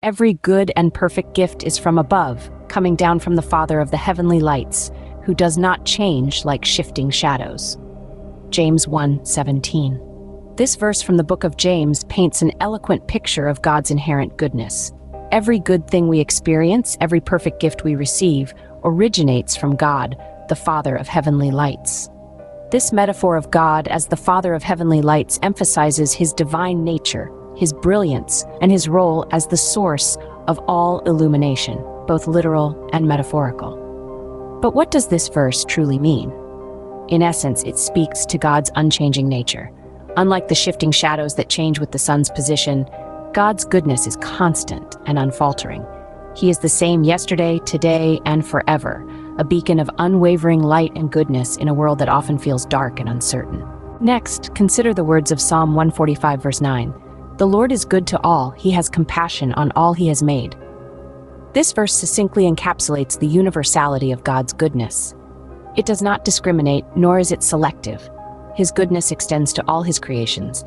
Every good and perfect gift is from above, coming down from the Father of the heavenly lights, who does not change like shifting shadows. James 1:17. This verse from the book of James paints an eloquent picture of God's inherent goodness. Every good thing we experience, every perfect gift we receive, originates from God, the Father of heavenly lights. This metaphor of God as the Father of heavenly lights emphasizes his divine nature, his brilliance, and his role as the source of all illumination, both literal and metaphorical. But what does this verse truly mean? In essence, it speaks to God's unchanging nature. Unlike the shifting shadows that change with the sun's position, God's goodness is constant and unfaltering. He is the same yesterday, today, and forever, a beacon of unwavering light and goodness in a world that often feels dark and uncertain. Next, consider the words of Psalm 145, verse 9. The Lord is good to all, he has compassion on all he has made. This verse succinctly encapsulates the universality of God's goodness. It does not discriminate, nor is it selective. His goodness extends to all his creations,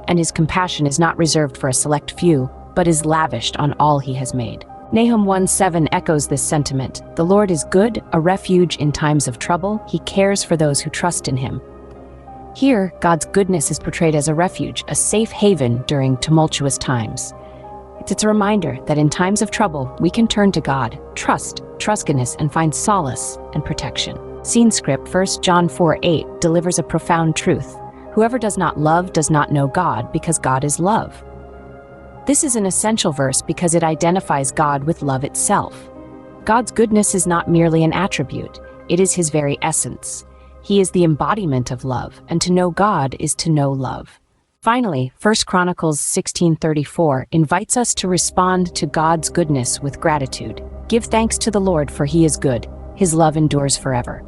and his compassion is not reserved for a select few, but is lavished on all he has made. Nahum 1:7 echoes this sentiment. The Lord is good, a refuge in times of trouble. He cares for those who trust in him. Here, God's goodness is portrayed as a refuge, a safe haven during tumultuous times. It's a reminder that in times of trouble, we can turn to God, trust goodness, and find solace and protection. Scene script 1 John 4:8 delivers a profound truth. Whoever does not love does not know God, because God is love. This is an essential verse because it identifies God with love itself. God's goodness is not merely an attribute, it is his very essence. He is the embodiment of love, and to know God is to know love. Finally, 1 Chronicles 16:34 invites us to respond to God's goodness with gratitude. Give thanks to the Lord, for he is good. His love endures forever.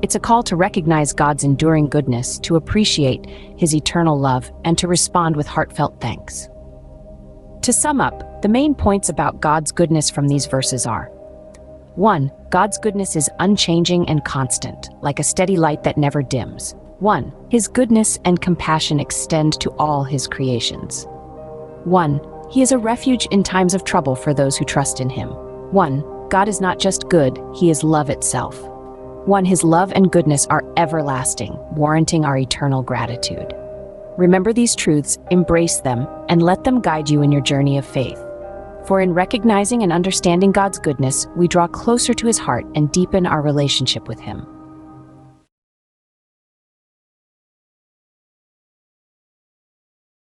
It's a call to recognize God's enduring goodness, to appreciate his eternal love, and to respond with heartfelt thanks. To sum up, the main points about God's goodness from these verses are: 1. God's goodness is unchanging and constant, like a steady light that never dims. 1. His goodness and compassion extend to all his creations. 1. He is a refuge in times of trouble for those who trust in him. 1. God is not just good, he is love itself. 1. His love and goodness are everlasting, warranting our eternal gratitude. Remember these truths, embrace them, and let them guide you in your journey of faith. For in recognizing and understanding God's goodness, we draw closer to his heart and deepen our relationship with him.